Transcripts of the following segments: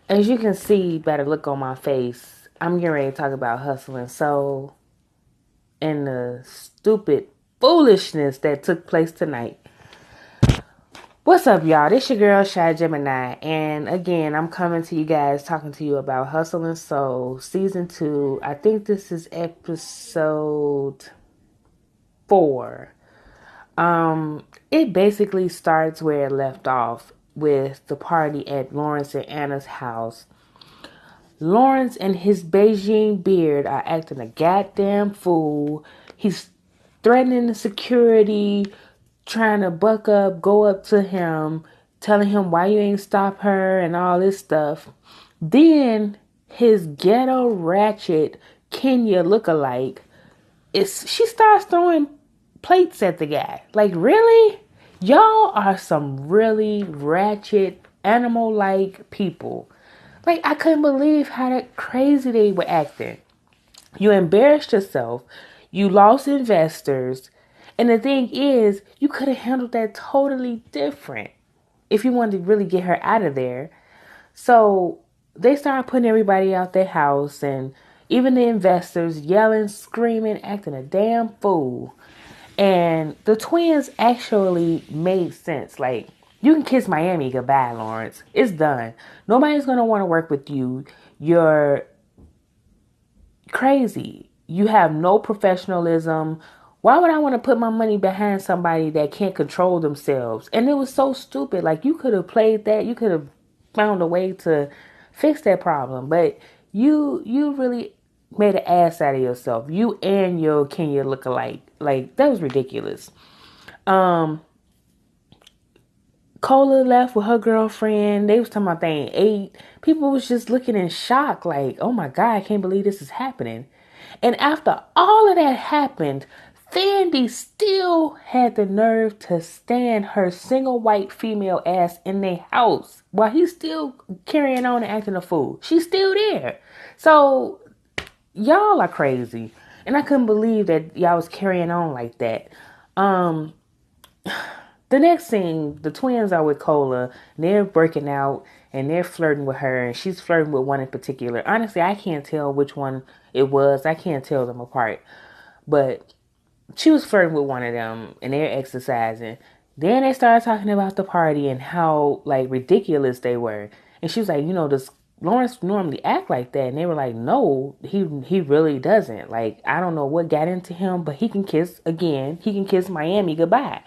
As you can see by the look on my face, I'm getting ready to talk about hustling so and the stupid foolishness that took place tonight. What's up, y'all? This your girl Shy Gemini, and again, I'm coming to you guys talking to you about Hustle and Soul season 2. I think this is episode 4. It basically starts where it left off with the party at Lawrence and Anna's house. Lawrence and his Beijing beard are acting a goddamn fool. He's threatening the security, trying to buck up, go up to him, telling him why you ain't stop her and all this stuff. Then his ghetto ratchet Kenya lookalike she starts throwing plates at the guy. Like, really? Y'all are some really ratchet animal like people. Like, I couldn't believe how that crazy they were acting. You embarrassed yourself. You lost investors. And the thing is, you could have handled that totally different if you wanted to really get her out of there. So they started putting everybody out their house and even the investors yelling, screaming, acting a damn fool. And the twins actually made sense. Like, you can kiss Miami goodbye, Lawrence. It's done. Nobody's going to want to work with you. You're crazy. You have no professionalism. Why would I want to put my money behind somebody that can't control themselves? And it was so stupid. Like, you could have played that. You could have found a way to fix that problem. But you really made an ass out of yourself. You and your Kenya look alike. Like, that was ridiculous. Um, Cola left with her girlfriend. They was talking about they ain't ate. People was just looking in shock, like, oh my God, I can't believe this is happening. And after all of that happened, Fandy still had the nerve to stand her single white female ass in their house while he's still carrying on and acting a fool. She's still there. So y'all are crazy. And I couldn't believe that y'all was carrying on like that. Um, the next scene, the twins are with Cola, and they're breaking out and they're flirting with her, and she's flirting with one in particular. Honestly, I can't tell which one it was. I can't tell them apart. But she was flirting with one of them and they're exercising. Then they started talking about the party and how like ridiculous they were. And she was like, does Lawrence normally act like that? And they were like, no, he really doesn't. Like, I don't know what got into him, but he can kiss again. He can kiss Miami goodbye.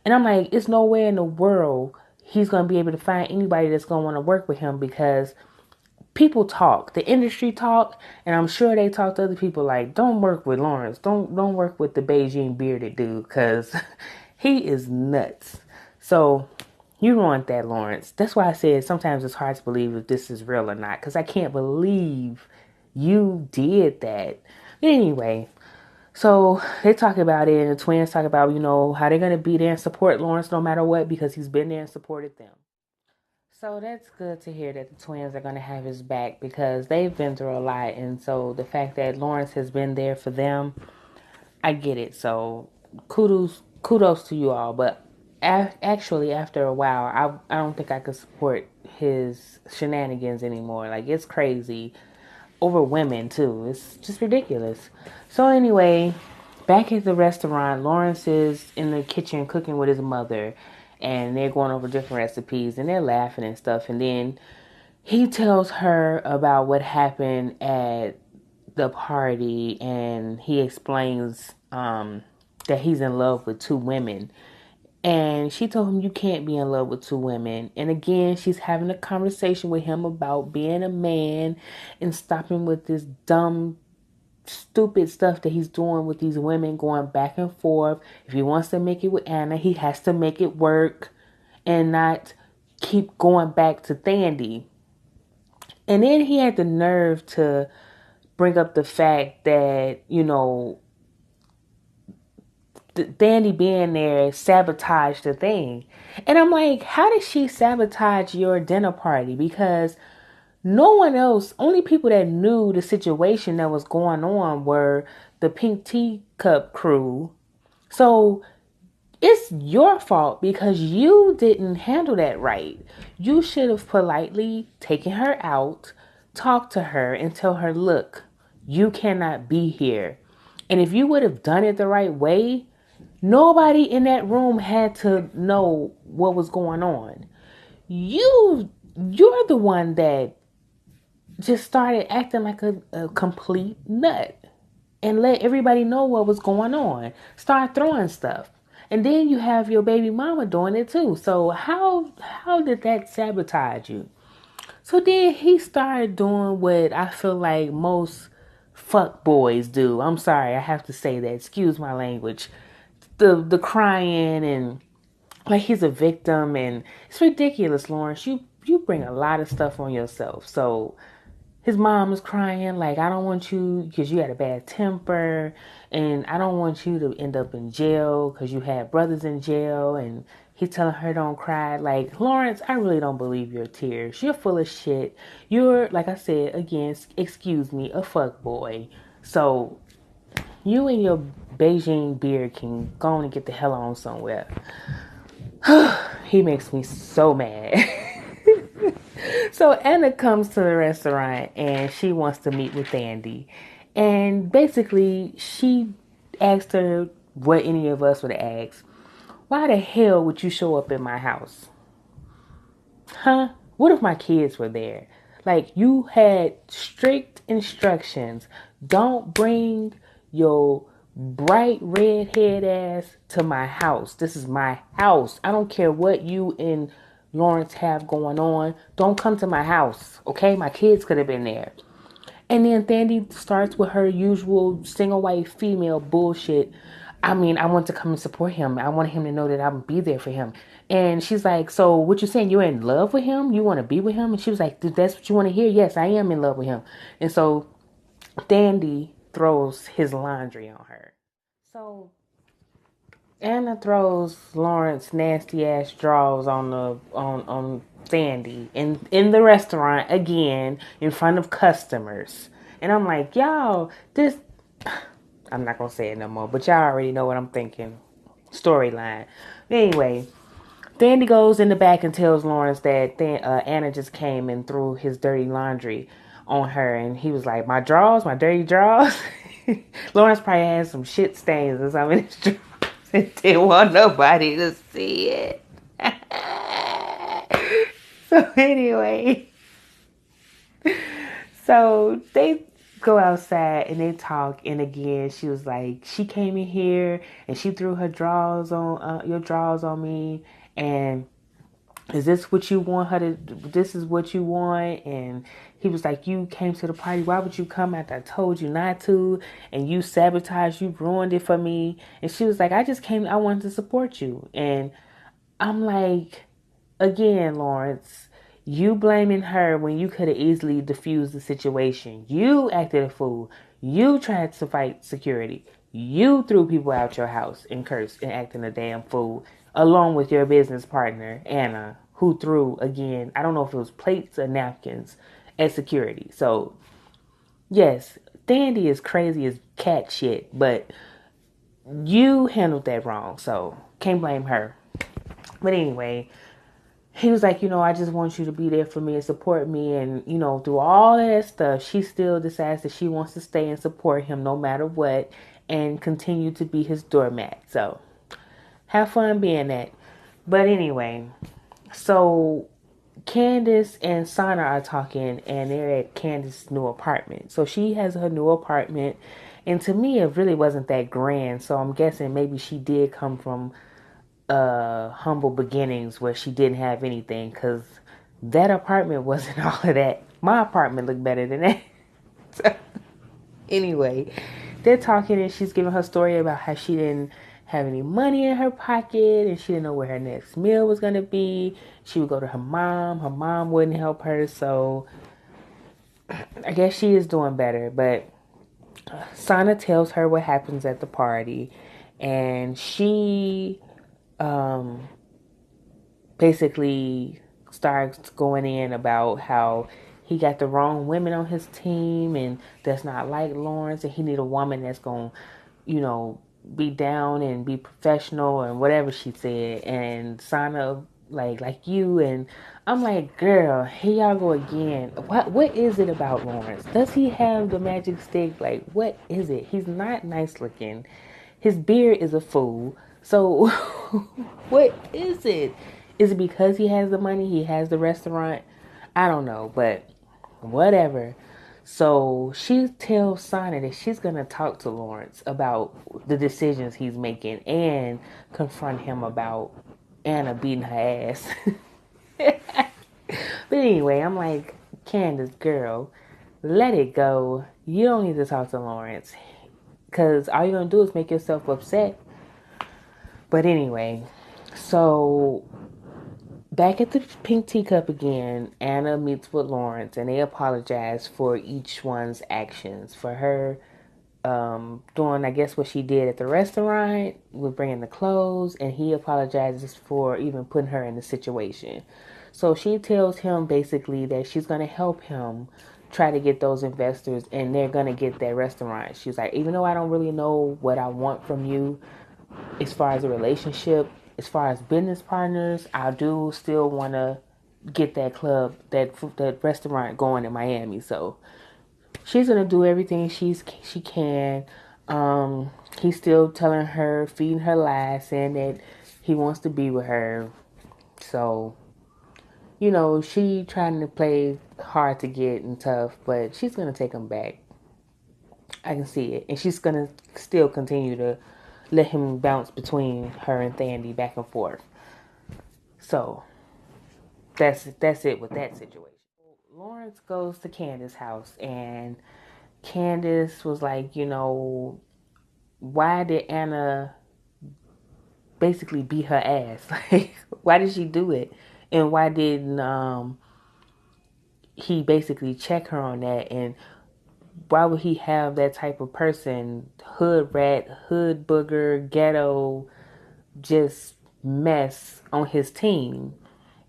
And I'm like, it's no way in the world he's going to be able to find anybody that's going to want to work with him because people talk, the industry talk, and I'm sure they talk to other people like, don't work with Lawrence. Don't work with the Beijing bearded dude because he is nuts. So you ruined that, Lawrence. That's why I said sometimes it's hard to believe if this is real or not because I can't believe you did that. Anyway, so they talk about it, and the twins talk about, how they're going to be there and support Lawrence no matter what because he's been there and supported them. So that's good to hear that the twins are going to have his back because they've been through a lot. And so the fact that Lawrence has been there for them, I get it. So kudos to you all. But actually, after a while, I don't think I could support his shenanigans anymore. Like, it's crazy over women too. It's just ridiculous. So anyway, back at the restaurant, Lawrence is in the kitchen cooking with his mother, and they're going over different recipes, and they're laughing and stuff. And then he tells her about what happened at the party, and he explains that he's in love with two women. And she told him, you can't be in love with two women. And again, she's having a conversation with him about being a man and stopping with this dumb, stupid stuff that he's doing with these women, going back and forth. If he wants to make it with Anna, he has to make it work and not keep going back to Thandy. And then he had the nerve to bring up the fact that, Danny being there sabotaged the thing. And I'm like, how did she sabotage your dinner party? Because no one else, only people that knew the situation that was going on were the Pink Teacup crew. So It's your fault because you didn't handle that right. You should have politely taken her out, talked to her, and tell her, look, you cannot be here. And if you would have done it the right way, nobody in that room had to know what was going on. You're the one that just started acting like a complete nut and let everybody know what was going on. Start throwing stuff. And then you have your baby mama doing it too. So how did that sabotage you? So then he started doing what I feel like most fuck boys do. I'm sorry, I have to say that. Excuse my language. The crying and like he's a victim, and it's ridiculous, Lawrence. You bring a lot of stuff on yourself. So his mom is crying like, I don't want you because you had a bad temper, and I don't want you to end up in jail because you had brothers in jail. And he's telling her don't cry. Like, Lawrence, I really don't believe your tears. You're full of shit. You're, like I said again, excuse me, a fuck boy. So you and your Beijing beard can go on and get the hell on somewhere. He makes me so mad. So Anna comes to the restaurant and she wants to meet with Andy. And basically, she asked her what any of us would ask. Why the hell would you show up in my house? Huh? What if my kids were there? Like, you had strict instructions. Don't bring your bright red head ass to my house. This is my house. I don't care what you and Lawrence have going on. Don't come to my house, okay? My kids could have been there. And then Thandie starts with her usual single white female bullshit. I mean, I want to come and support him. I want him to know that I'm be there for him. And she's like, so what you saying? You're in love with him? You want to be with him? And she was like, that's what you want to hear? Yes, I am in love with him. And so Thandie throws his laundry on her. So Anna throws Lawrence nasty ass drawers on Thandie in the restaurant again in front of customers. And I'm like, y'all, this I'm not gonna say it no more, but y'all already know what I'm thinking. Storyline. Anyway, Thandie goes in the back and tells Lawrence that Anna just came and threw his dirty laundry on her, and he was like, my drawers, my dirty drawers. Lawrence probably had some shit stains or something in his drawers. Didn't want nobody to see it. So anyway, so they go outside and they talk. And again, she was like, she came in here and she threw her drawers on your drawers on me. And is this what you want her to? This is what you want? And he was like, you came to the party. Why would you come after I told you not to? And you sabotaged, you ruined it for me. And she was like, I just came, I wanted to support you. And I'm like, again, Lawrence, you blaming her when you could have easily diffused the situation. You acted a fool. You tried to fight security. You threw people out your house and cursed and acting a damn fool, along with your business partner, Anna, who threw, again, I don't know if it was plates or napkins at security. So, yes, Thandie is crazy as cat shit, but you handled that wrong, so can't blame her. But anyway, he was like, I just want you to be there for me and support me. And, through all of that stuff, she still decides that she wants to stay and support him no matter what and continue to be his doormat. So, have fun being that. But anyway, so Candace and Sana are talking and they're at Candace's new apartment. So she has her new apartment. And to me, it really wasn't that grand. So I'm guessing maybe she did come from humble beginnings where she didn't have anything, because that apartment wasn't all of that. My apartment looked better than that. So, anyway, they're talking and she's giving her story about how she didn't have any money in her pocket and she didn't know where her next meal was going to be. She would go to her mom wouldn't help her. So I guess she is doing better. But Sana tells her what happens at the party, and she basically starts going in about how he got the wrong women on his team and that's not like Lawrence, and he need a woman that's going to, be down and be professional and whatever she said and sign up like you. And I'm like, girl, here y'all go again. What is it about Lawrence? Does he have the magic stick? Like, what is it? He's not nice looking. His beard is a fool. So what is it? Is it because he has the money? He has the restaurant? I don't know, but whatever. So she tells Sana that she's going to talk to Lawrence about the decisions he's making and confront him about Anna beating her ass. But anyway, I'm like, Candace, girl, let it go. You don't need to talk to Lawrence because all you're going to do is make yourself upset. But anyway, so back at the pink teacup again, Anna meets with Lawrence and they apologize for each one's actions. For her doing, I guess, what she did at the restaurant with bringing the clothes, and he apologizes for even putting her in the situation. So she tells him basically that she's going to help him try to get those investors and they're going to get that restaurant. She's like, even though I don't really know what I want from you as far as a relationship, as far as business partners, I do still want to get that club, that restaurant going in Miami. So she's gonna do everything she can. He's still telling her, feeding her lies, saying that he wants to be with her. So, she trying to play hard to get and tough, but she's gonna take him back. I can see it, and she's gonna still continue to let him bounce between her and Thandi back and forth. So that's it with that situation. Lawrence goes to Candace's house, and Candace was like, why did Anna basically beat her ass? Like, why did she do it? And why didn't he basically check her on that? And why would he have that type of person, hood rat, hood booger, ghetto, just mess on his team?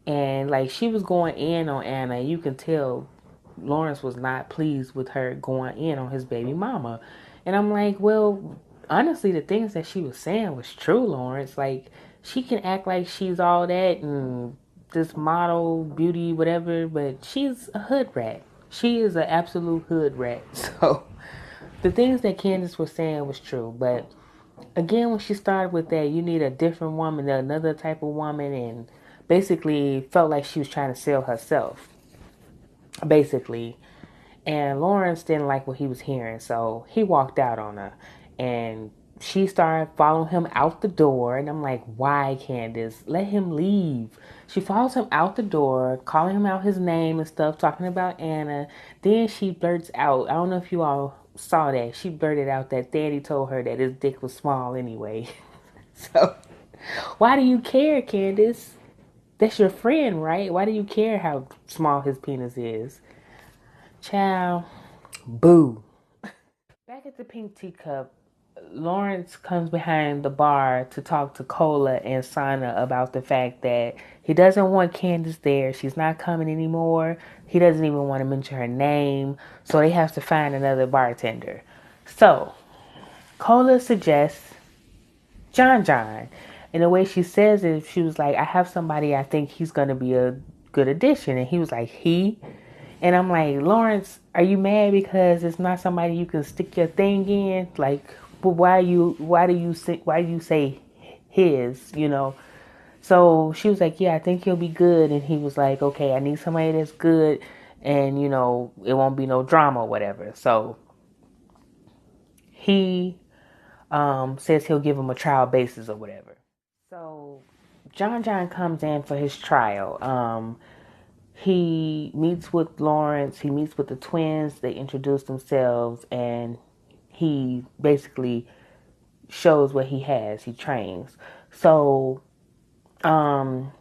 And like, she was going in on Anna. You can tell Lawrence was not pleased with her going in on his baby mama. And I'm like, well, honestly, the things that she was saying was true, Lawrence. Like, she can act like she's all that and this model, beauty, whatever, but she's a hood rat. She is an absolute hood rat. So the things that Candace was saying was true. But again, when she started with that, you need a different woman, another type of woman, and basically felt like she was trying to sell herself. Basically, and Lawrence didn't like what he was hearing, so he walked out on her. And she started following him out the door. And I'm like, why, Candace? Let him leave. She follows him out the door, calling him out his name and stuff, talking about Anna. Then she blurts out, I don't know if you all saw that, she blurted out that Thandi told her that his dick was small anyway. So, why do you care, Candace? That's your friend, right? Why do you care how small his penis is? Ciao. Boo. Back at the pink teacup, Lawrence comes behind the bar to talk to Cola and Sana about the fact that he doesn't want Candace there. She's not coming anymore. He doesn't even want to mention her name. So they have to find another bartender. So Cola suggests John John. And the way she says it, she was like, I have somebody I think he's going to be a good addition. And he was like, he? And I'm like, Lawrence, are you mad because it's not somebody you can stick your thing in? Like, but why do you say his? So she was like, yeah, I think he'll be good. And he was like, okay, I need somebody that's good, and it won't be no drama or whatever. So he says he'll give him a trial basis or whatever. So John John comes in for his trial. He meets with Lawrence. He meets with the twins. They introduce themselves, and he basically shows what he has. He trains. So, John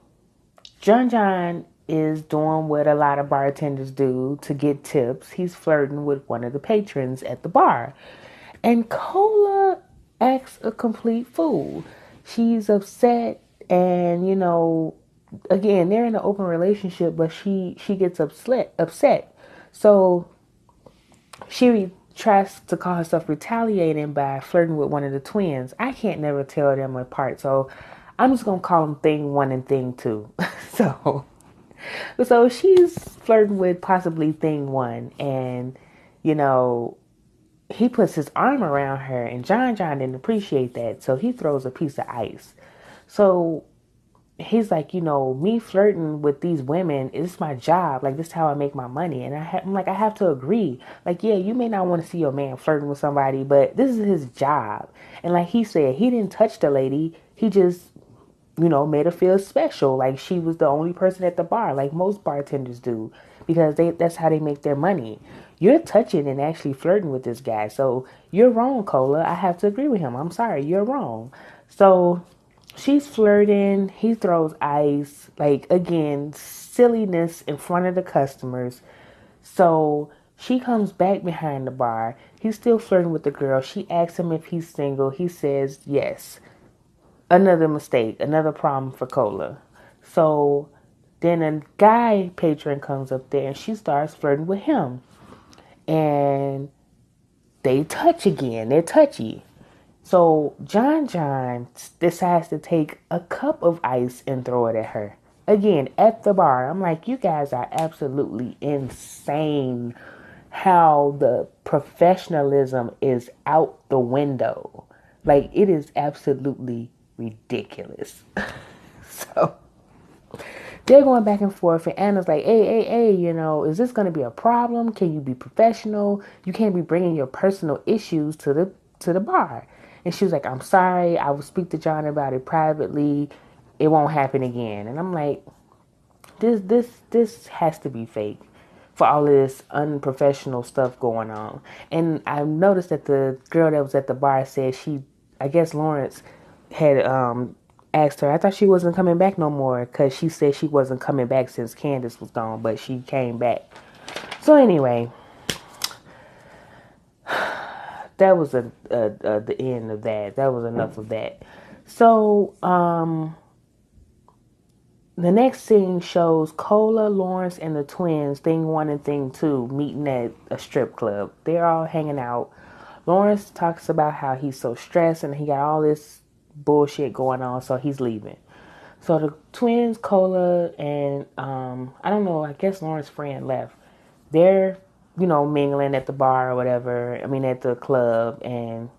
John is doing what a lot of bartenders do to get tips. He's flirting with one of the patrons at the bar. And Cola acts a complete fool. She's upset, and again, they're in an open relationship, but she gets upset. So she tries to call herself retaliating by flirting with one of the twins. I can't never tell them apart, so I'm just gonna call them thing one and thing two. so so she's flirting with possibly thing one, and you know, he puts his arm around her, and John didn't appreciate that, so he throws a piece of ice. So he's like, me flirting with these women is my job. Like, this is how I make my money. And I'm like, I have to agree. Like, yeah, you may not want to see your man flirting with somebody, but this is his job. And like he said, he didn't touch the lady. He just, made her feel special. Like she was the only person at the bar, like most bartenders do, because that's how they make their money. You're touching and actually flirting with this guy. So you're wrong, Cola. I have to agree with him. I'm sorry, you're wrong. So she's flirting. He throws ice. Like, again, silliness in front of the customers. So she comes back behind the bar. He's still flirting with the girl. She asks him if he's single. He says yes. Another mistake. Another problem for Cola. So then a guy patron comes up there and she starts flirting with him. And they touch again. They're touchy. So John decides to take a cup of ice and throw it at her. Again, at the bar. I'm like, you guys are absolutely insane how the professionalism is out the window. Like, it is absolutely ridiculous. So they're going back and forth, and Anna's like, hey, is this going to be a problem? Can you be professional? You can't be bringing your personal issues to the bar. And she was like, I'm sorry. I will speak to John about it privately. It won't happen again. And I'm like, this has to be fake for all of this unprofessional stuff going on. And I noticed that the girl that was at the bar said I guess Lawrence had asked her. I thought she wasn't coming back no more because she said she wasn't coming back since Candace was gone, but she came back. So anyway, that was the end of that. That was enough of that. So the next scene shows Cola, Lawrence, and the twins, thing one and thing two, meeting at a strip club. They're all hanging out. Lawrence talks about how he's so stressed and he got all this bullshit going on, so he's leaving. So the twins, Cola, and I don't know, I guess Lawrence's friend left. They're, mingling at the bar or whatever. I mean, at the club, and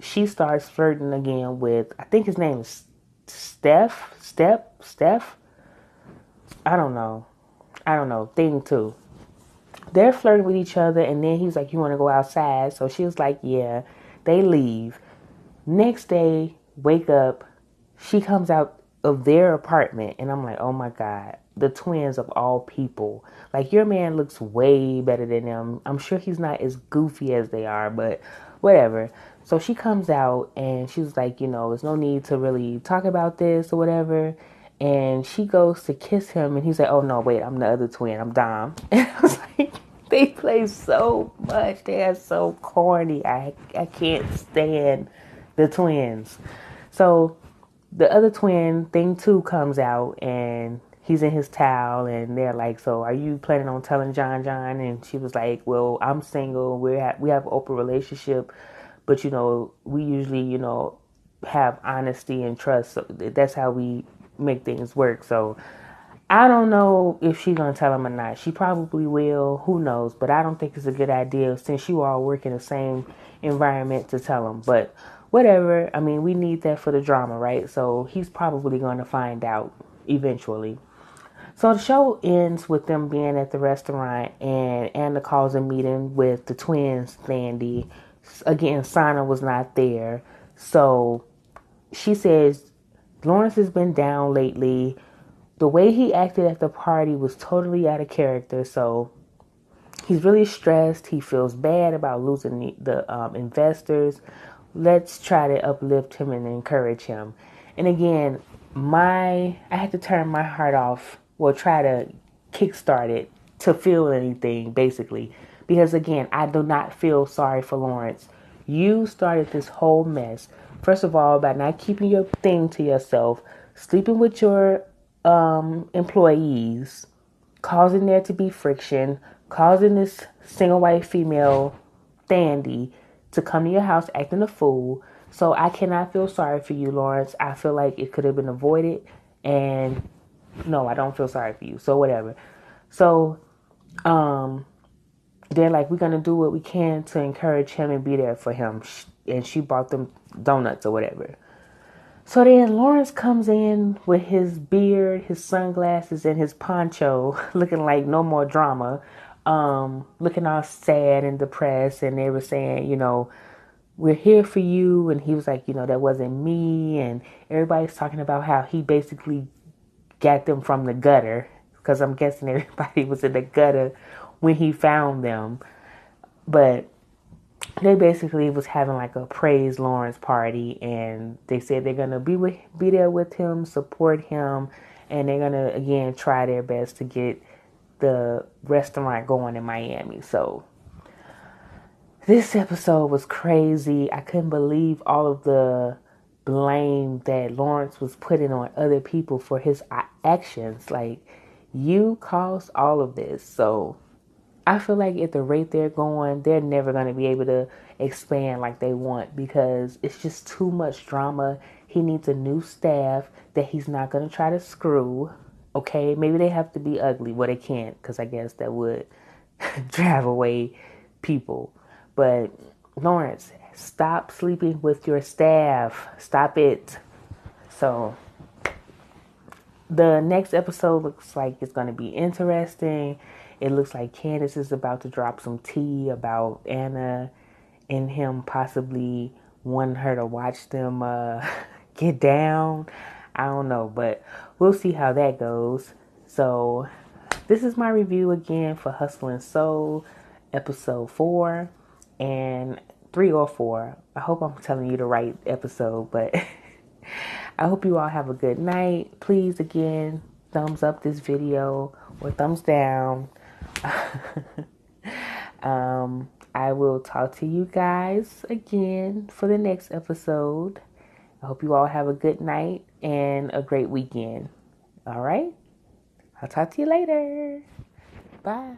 she starts flirting again with, I think his name is Steph. I don't know. Thing two. They're flirting with each other, and then he's like, you want to go outside? So she was like, yeah. They leave. Next day, wake up. She comes out of their apartment, and I'm like, oh my God, the twins of all people. Like, your man looks way better than them. I'm sure he's not as goofy as they are, but whatever. So she comes out, and she was like, there's no need to really talk about this or whatever. And she goes to kiss him, and he's like, oh no, wait, I'm the other twin. I'm Dom. And I was like, they play so much. They are so corny. I can't stand the twins. So the other twin, thing two, comes out, and he's in his towel, and they're like, so are you planning on telling John? And she was like, well, I'm single. We have an open relationship, but we usually have honesty and trust. So that's how we make things work. So I don't know if she's gonna tell him or not. She probably will. Who knows? But I don't think it's a good idea, since you all work in the same environment, to tell him. But whatever. I mean, we need that for the drama, right? So he's probably going to find out eventually. So the show ends with them being at the restaurant, and Anna calls a meeting with the twins, Sandy. Again, Sana was not there. So she says, Lawrence has been down lately. The way he acted at the party was totally out of character. So he's really stressed. He feels bad about losing the investors. Let's try to uplift him and encourage him. And again, I had to turn my heart off, well, try to kickstart it to feel anything, basically. Because again, I do not feel sorry for Lawrence. You started this whole mess. First of all, by not keeping your thing to yourself, sleeping with your employees, causing there to be friction, causing this single white female Thandie to come to your house acting a fool. So I cannot feel sorry for you, Lawrence. I feel like it could have been avoided. And no, I don't feel sorry for you. So whatever. So um, they're like, we're going to do what we can to encourage him and be there for him. And she bought them donuts or whatever. So then Lawrence comes in with his beard, his sunglasses, and his poncho, looking like no more drama, looking all sad and depressed. And they were saying, we're here for you. And he was like, that wasn't me. And everybody's talking about how he basically got them from the gutter, because I'm guessing everybody was in the gutter when he found them. But they basically was having like a praise Lawrence party, and they said they're gonna be there with him, support him, and they're gonna again try their best to get the restaurant going in Miami. So this episode was crazy. I couldn't believe all of the blame that Lawrence was putting on other people for his actions. Like, you caused all of this. So I feel like at the rate they're going, they're never going to be able to expand like they want, because it's just too much drama. He needs a new staff that he's not going to try to screw. Okay, maybe they have to be ugly. Well, they can't, because I guess that would drive away people. But Lawrence, stop sleeping with your staff. Stop it. So the next episode looks like it's going to be interesting. It looks like Candace is about to drop some tea about Anna and him possibly wanting her to watch them get down. I don't know, but we'll see how that goes. So this is my review again for Hustle and Soul, episode 4 and 3 or 4. I hope I'm telling you the right episode, but I hope you all have a good night. Please, again, thumbs up this video or thumbs down. I will talk to you guys again for the next episode. I hope you all have a good night and a great weekend. All right? I'll talk to you later. Bye.